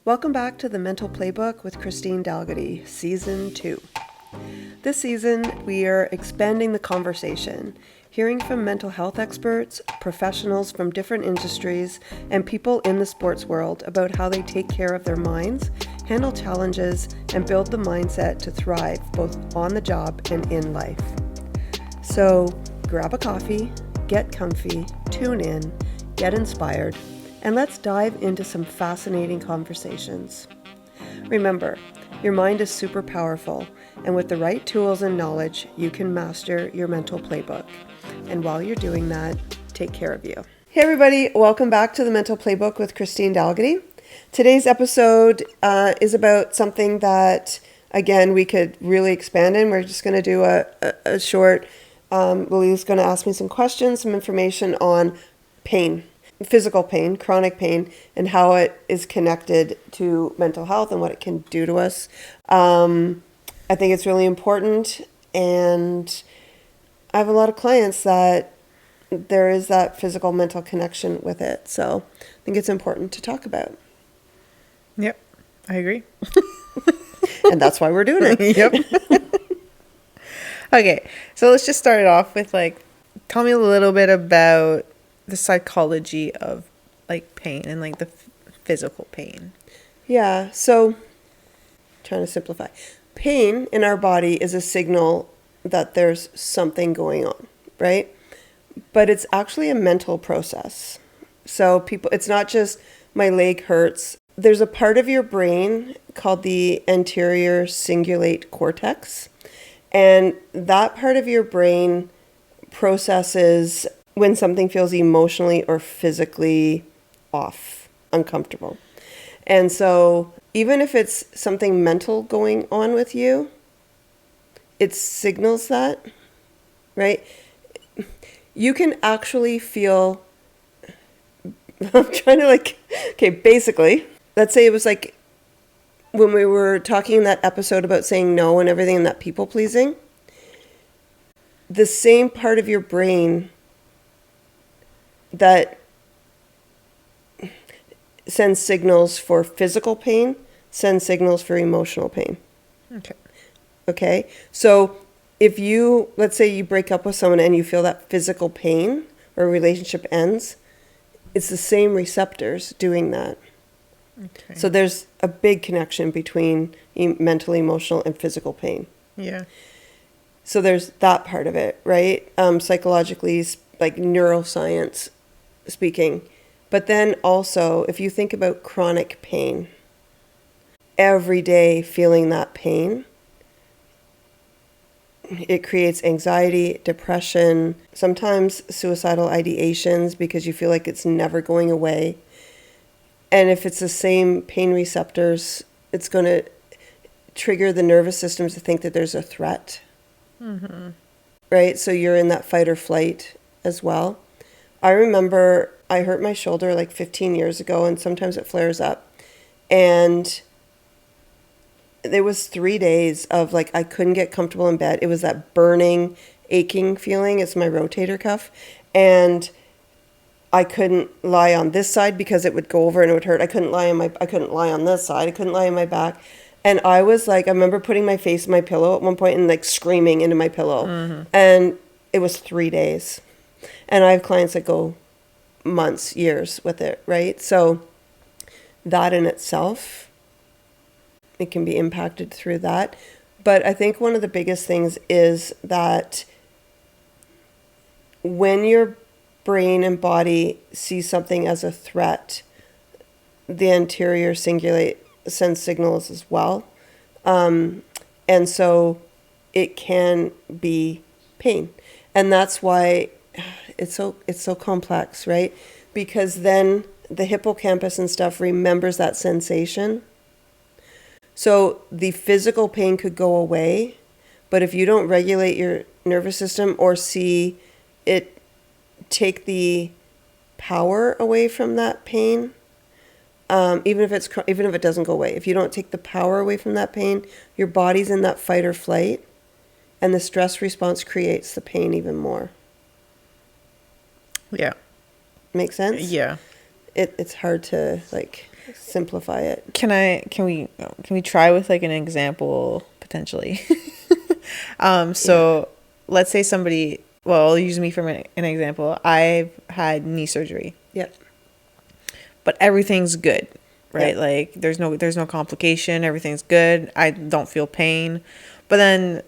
Welcome back to the Mental Playbook with Christine Dalgety, Season 2. This season, we are expanding the conversation, hearing from mental health experts, professionals from different industries, and people in the sports world about how they take care of their minds, handle challenges, and build the mindset to thrive both on the job and in life. So, grab a coffee, get comfy, tune in, get inspired, and let's dive into some fascinating conversations. Remember, your mind is super powerful, and with the right tools and knowledge, you can master your mental playbook. And while you're doing that, take care of you. Hey everybody, welcome back to the Mental Playbook with Christine Dalgety. Today's episode is about something that, again, we could really expand in. We're just going to do a short, Lily's going to ask me some questions, some information on pain. Physical pain, chronic pain, and how it is connected to mental health and what it can do to us. I think it's really important, and I have a lot of clients that there is that physical mental connection with it. So I think it's important to talk about. Yep, I agree. And that's why we're doing it. Yep. Okay, so let's just start it off with tell me a little bit about the psychology of pain and the physical pain. Yeah, so trying to simplify. Pain in our body is a signal that there's something going on, right? But it's actually a mental process. So it's not just my leg hurts. There's a part of your brain called the anterior cingulate cortex. And that part of your brain processes when something feels emotionally or physically off, uncomfortable. And so even if it's something mental going on with you, it signals that, right? You can actually feel, I'm trying to basically, let's say it was when we were talking in that episode about saying no and everything and that people pleasing, the same part of your brain that sends signals for physical pain, sends signals for emotional pain. Okay. So if let's say you break up with someone and you feel that physical pain or a relationship ends, it's the same receptors doing that. Okay. So there's a big connection between mental, emotional, and physical pain. Yeah. So there's that part of it, right? Psychologically, neuroscience speaking. But then also, if you think about chronic pain, every day feeling that pain, it creates anxiety, depression, sometimes suicidal ideations because you feel like it's never going away. And if it's the same pain receptors, it's going to trigger the nervous system to think that there's a threat. Mm-hmm. Right? So you're in that fight or flight as well. I remember I hurt my shoulder 15 years ago, and sometimes it flares up. And there was 3 days of I couldn't get comfortable in bed. It was that burning, aching feeling. It's my rotator cuff. And I couldn't lie on this side because it would go over and it would hurt. I couldn't lie on this side. I couldn't lie on my back. And I was I remember putting my face in my pillow at one point and screaming into my pillow. Mm-hmm. And it was 3 days. And I have clients that go months, years with it, right? So that in itself, it can be impacted through that. But I think one of the biggest things is that when your brain and body see something as a threat, the anterior cingulate sends signals as well. And so it can be pain. And that's why it's so complex, right? Because then the hippocampus and stuff remembers that sensation. So the physical pain could go away, but if you don't regulate your nervous system or see it take the power away from that pain, even if it doesn't go away, if you don't take the power away from that pain, your body's in that fight or flight, and the stress response creates the pain even more. Yeah. Make sense? Yeah. It's hard to simplify it. Can we try with like an example potentially? So let's say somebody, well, I'll use me for an example. I've had knee surgery, Yep. but everything's good, right? Yeah. Like there's no complication. Everything's good. I don't feel pain, but then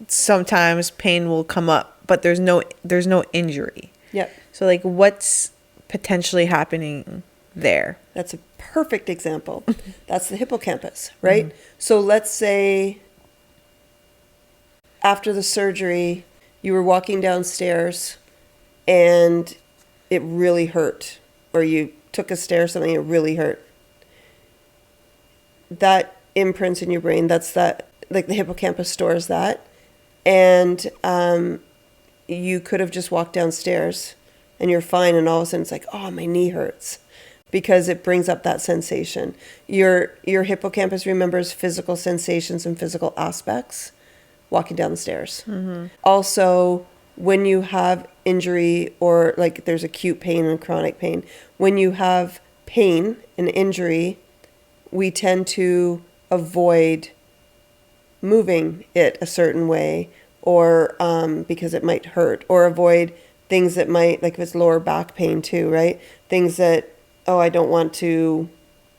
sometimes pain will come up, but there's no injury. Yep. So like what's potentially happening there? That's a perfect example. That's the hippocampus, right? So let's say after the surgery, you were walking downstairs and it really hurt, or you took a stair or something, it really hurt. That imprints in your brain. That's that, like the hippocampus stores that. And you could have just walked downstairs and you're fine, and all of a sudden it's like, oh, my knee hurts, because it brings up that sensation. Your hippocampus remembers physical sensations and physical aspects walking down the stairs. Also, when you have injury, or like there's acute pain and chronic pain, when you have pain and injury, we tend to avoid moving it a certain way, or because it might hurt, or avoid things that might, like if it's lower back pain too, right? Things that, oh, I don't want to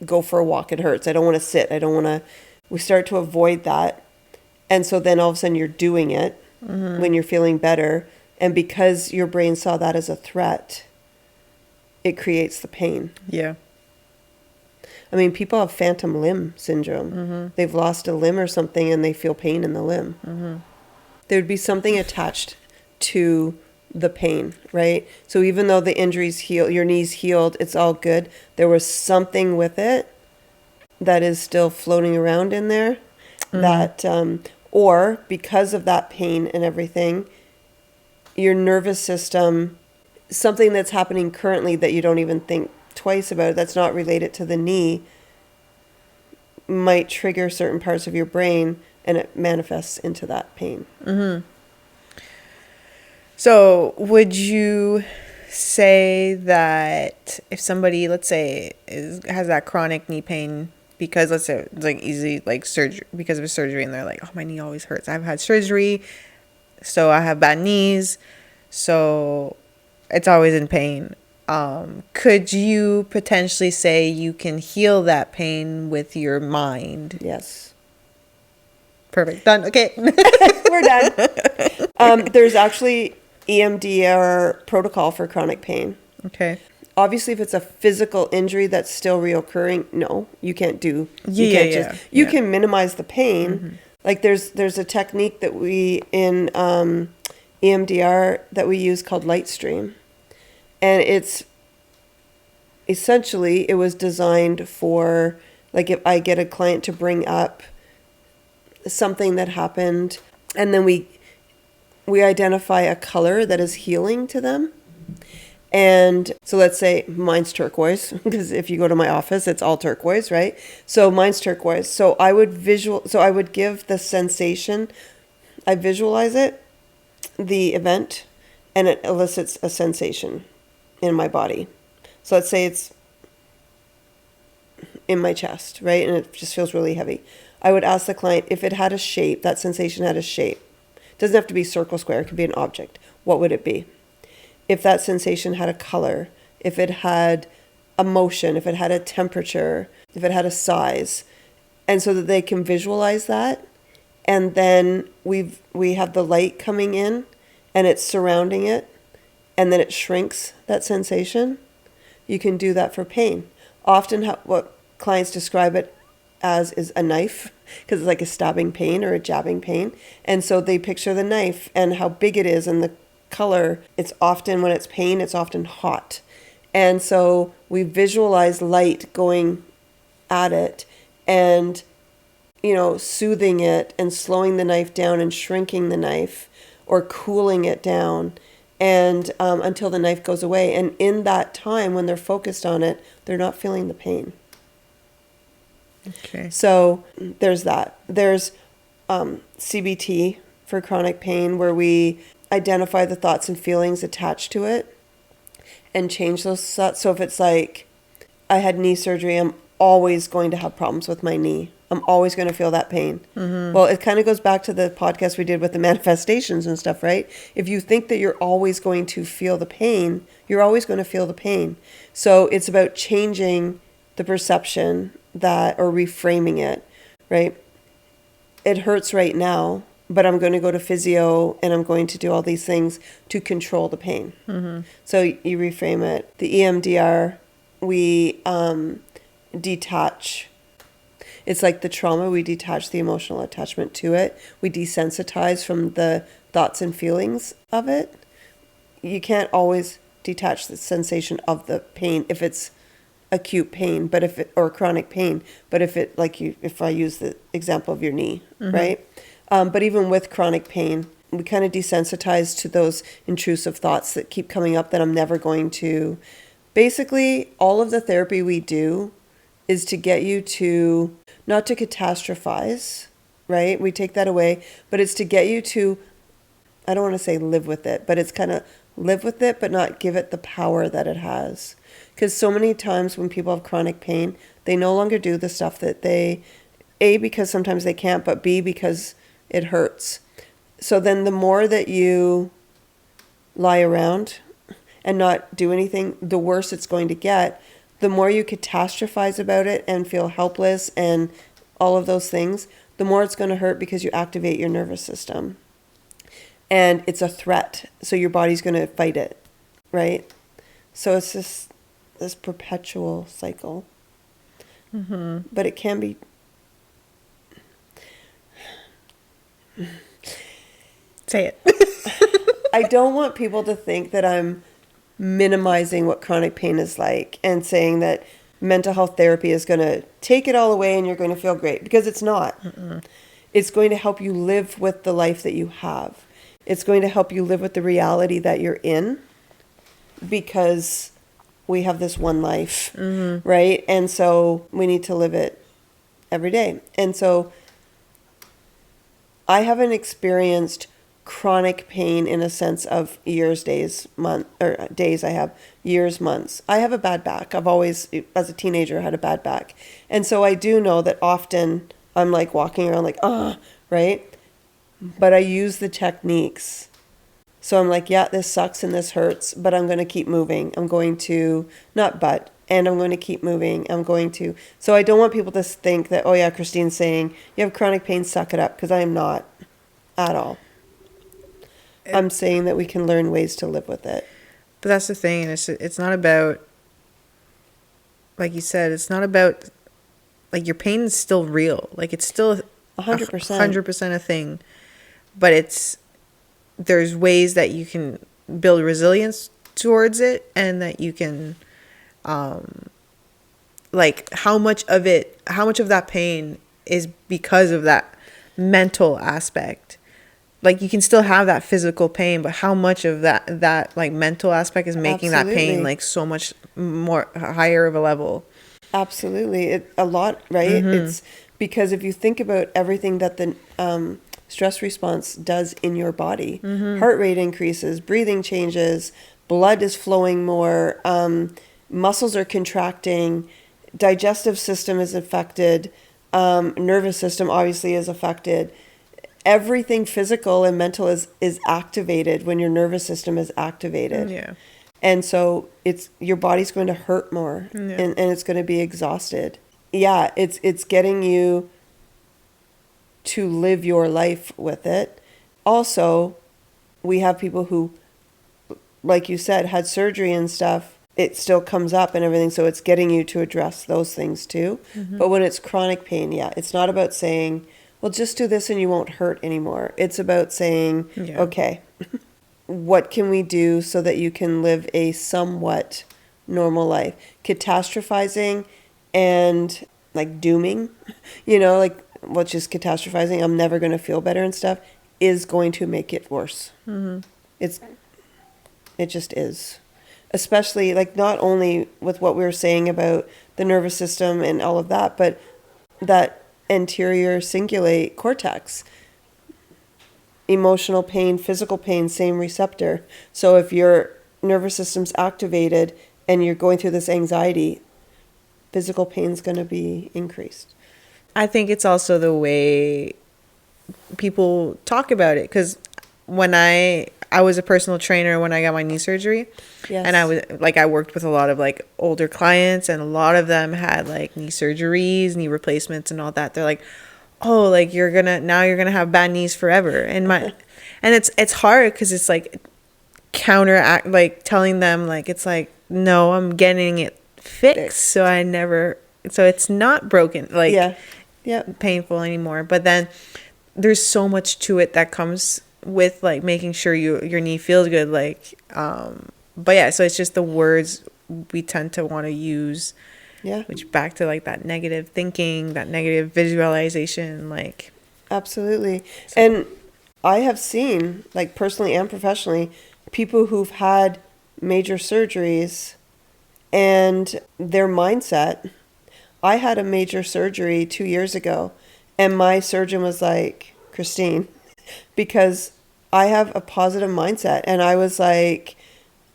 go for a walk, it hurts. I don't want to sit. We start to avoid that. And so then all of a sudden you're doing it when you're feeling better. And because your brain saw that as a threat, it creates the pain. Yeah. I mean, people have phantom limb syndrome. They've lost a limb or something and they feel pain in the limb. There'd be something attached to the pain, right? So even though the injury's healed, your knee's healed, it's all good, there was something with it that is still floating around in there that, or because of that pain and everything, your nervous system, something that's happening currently that you don't even think twice about, that's not related to the knee, might trigger certain parts of your brain, and it manifests into that pain. So would you say that if somebody, let's say, has that chronic knee pain because, let's say, it's like easy, like surgery, because of a surgery, and they're like, oh, my knee always hurts. I've had surgery, so I have bad knees, so it's always in pain. Could you potentially say you can heal that pain with your mind? Yes. Perfect. Done. Okay. We're done. There's actually EMDR protocol for chronic pain. Okay. Obviously, if it's a physical injury that's still reoccurring, no, you can't do. You can minimize the pain. Like there's a technique that we in EMDR that we use called light stream, and it's essentially, it was designed for, like, if I get a client to bring up something that happened, and then we identify a color that is healing to them. And so let's say mine's turquoise, because if you go to my office, it's all turquoise, right? So mine's turquoise. So I would give the sensation, I visualize it, the event, and it elicits a sensation in my body. So let's say it's in my chest, right? And it just feels really heavy. I would ask the client if it had a shape, that sensation had a shape. It doesn't have to be circle, square, it could be an object. What would it be? If that sensation had a color, if it had a motion, if it had a temperature, if it had a size, and so that they can visualize that. And then we have the light coming in and it's surrounding it, and then it shrinks that sensation. You can do that for pain. Often what clients describe it as is a knife, because it's like a stabbing pain or a jabbing pain. And so they picture the knife and how big it is and the color. It's often, when it's pain, it's often hot. And so we visualize light going at it and, soothing it and slowing the knife down and shrinking the knife or cooling it down, and until the knife goes away. And in that time, when they're focused on it, they're not feeling the pain. Okay. So there's that. There's CBT for chronic pain, where we identify the thoughts and feelings attached to it and change those thoughts. So if it's like, I had knee surgery, I'm always going to have problems with my knee. I'm always going to feel that pain. Well, it kind of goes back to the podcast we did with the manifestations and stuff, right? If you think that you're always going to feel the pain, you're always going to feel the pain. So it's about changing the perception that, or reframing it, right? It hurts right now, but I'm going to go to physio and I'm going to do all these things to control the pain. So you reframe it. The EMDR, we detach. It's like the trauma, we detach the emotional attachment to it. We desensitize from the thoughts and feelings of it. You can't always detach the sensation of the pain if it's acute pain, but if it, or chronic pain, but if it, like you, if I use the example of your knee, right? But even with chronic pain, we kind of desensitize to those intrusive thoughts that keep coming up that I'm never going to. Basically, all of the therapy we do is to get you to, not to catastrophize, right? We take that away, but it's to get you to, I don't want to say live with it, but it's kind of live with it, but not give it the power that it has. Because so many times when people have chronic pain, they no longer do the stuff that they, A, because sometimes they can't, but B, because it hurts. So then the more that you lie around and not do anything, the worse it's going to get. The more you catastrophize about it and feel helpless and all of those things, the more it's going to hurt because you activate your nervous system. And it's a threat. So your body's going to fight it, right? So it's this perpetual cycle. But it can be... Say it. I don't want people to think that I'm minimizing what chronic pain is like and saying that mental health therapy is going to take it all away and you're going to feel great, because it's not. It's going to help you live with the life that you have. It's going to help you live with the reality that you're in, because we have this one life, right? And so we need to live it every day. And so I haven't experienced chronic pain in a sense of years, days, month, or days. I have years, months. I have a bad back. I've always, as a teenager, had a bad back. And so I do know that often I'm like walking around like, right? But I use the techniques. So I'm like, yeah, this sucks and this hurts, but I'm going to keep moving. I'm going to, and I'm going to keep moving. I'm going to. So I don't want people to think that, oh yeah, Christine's saying you have chronic pain, suck it up, because I am not at all. I'm saying that we can learn ways to live with it. But that's the thing, and it's not about, like you said, it's not about, like, your pain is still real. Like, it's still 100%. 100% a thing. But there's ways that you can build resilience towards it, and that you can, like, how much of that pain is because of that mental aspect. Like, you can still have that physical pain, but how much of that like mental aspect is making that pain like so much more higher of a level? Absolutely. A lot, right? It's because if you think about everything that the stress response does in your body, heart rate increases, breathing changes, blood is flowing more, muscles are contracting, digestive system is affected, nervous system obviously is affected. Everything physical and mental is activated when your nervous system is activated. Yeah. And so your body's going to hurt more, and it's going to be exhausted. Yeah, it's getting you to live your life with it. Also, we have people who, like you said, had surgery and stuff. It still comes up and everything, so it's getting you to address those things too. But when it's chronic pain, it's not about saying, well, just do this and you won't hurt anymore. It's about saying, okay, what can we do so that you can live a somewhat normal life? Catastrophizing and like dooming, like what's just catastrophizing, I'm never going to feel better and stuff, is going to make it worse. It just is. Especially like not only with what we were saying about the nervous system and all of that, but that anterior cingulate cortex, emotional pain, physical pain, same receptor. So if your nervous system's activated and you're going through this anxiety, physical pain's going to be increased. I think it's also the way people talk about it, because when I was a personal trainer when I got my knee surgery. Yes. And I worked with a lot of like older clients, and a lot of them had like knee surgeries, knee replacements and all that. They're like, "Oh, like you're going to have bad knees forever." And it's hard cuz it's like counteract, like telling them like, it's like, "No, I'm getting it fixed." So it's not broken, like painful anymore. But then there's so much to it that comes with like making sure your knee feels good, like but yeah, so it's just the words we tend to want to use, which back to like that negative thinking, that negative visualization, like absolutely. And I have seen, like personally and professionally, people who've had major surgeries and their mindset. I had a major surgery 2 years ago, and my surgeon was like, "Christine," because I have a positive mindset, and I was like,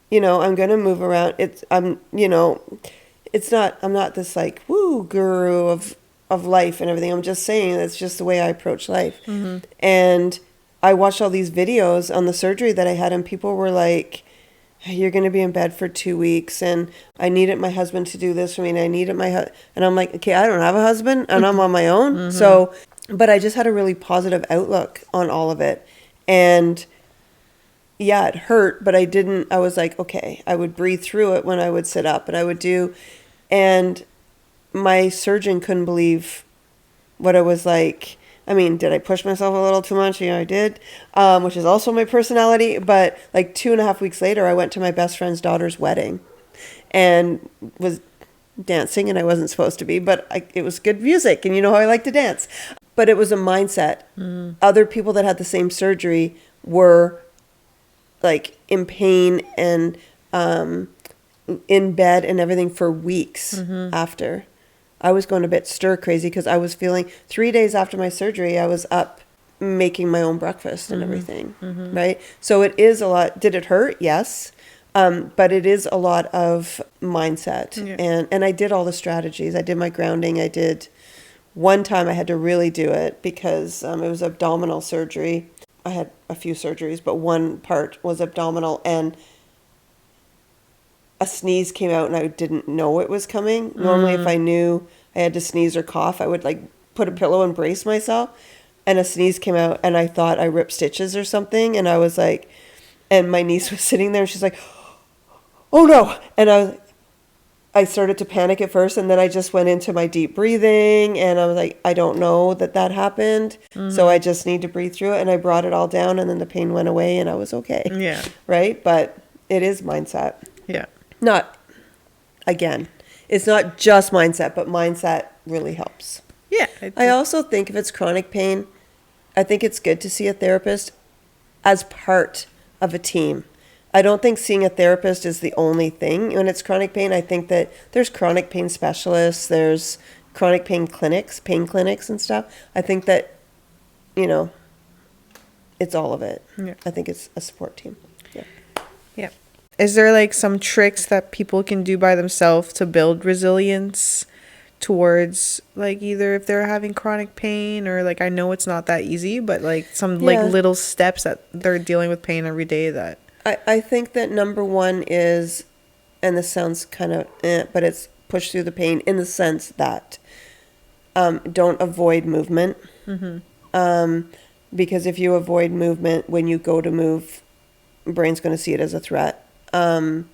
I'm going to move around. I'm not this like woo guru of life and everything. I'm just saying that's just the way I approach life. Mm-hmm. And I watched all these videos on the surgery that I had, and people were like, "You're going to be in bed for 2 weeks, and I needed my husband to do this for me, and I needed and I'm like, okay, I don't have a husband, and I'm on my own. Mm-hmm. So, but I just had a really positive outlook on all of it. And yeah, it hurt, but I was like, okay, I would breathe through it when I would sit up, and I would and my surgeon couldn't believe what I was like. I mean, did I push myself a little too much? I did, which is also my personality. But like 2.5 weeks later, I went to my best friend's daughter's wedding and was dancing, and I wasn't supposed to be, but it was good music, and you know how I like to dance. But it was a mindset. Mm. Other people that had the same surgery were like in pain and in bed and everything for weeks after. I was going a bit stir crazy because I was feeling 3 days after my surgery, I was up making my own breakfast and everything, right? So it is a lot. Did it hurt? Yes. But it is a lot of mindset. Yeah. And I did all the strategies. I did my grounding. One time I had to really do it because it was abdominal surgery. I had a few surgeries, but one part was abdominal, and a sneeze came out and I didn't know it was coming. Normally, if I knew I had to sneeze or cough, I would like put a pillow and brace myself. And a sneeze came out, and I thought I ripped stitches or something. And I was like, and my niece was sitting there, and she's like, "Oh no!" And I started to panic at first, and then I just went into my deep breathing, and I was like, I don't know that happened, so I just need to breathe through it. And I brought it all down, and then the pain went away, and I was okay. Yeah. Right? But it is mindset. Yeah. It's not just mindset, but mindset really helps. Yeah. I also think if it's chronic pain, I think it's good to see a therapist as part of a team. I don't think seeing a therapist is the only thing when it's chronic pain. I think that there's chronic pain specialists, there's chronic pain clinics and stuff. I think that, it's all of it. Yeah. I think it's a support team. Yeah. Yeah. Is there like some tricks that people can do by themselves to build resilience towards like either if they're having chronic pain or like, I know it's not that easy, but like some like little steps that they're dealing with pain every day that. I think that number one is, and this sounds kind of, but it's push through the pain in the sense that don't avoid movement. Because if you avoid movement, when you go to move, brain's going to see it as a threat. And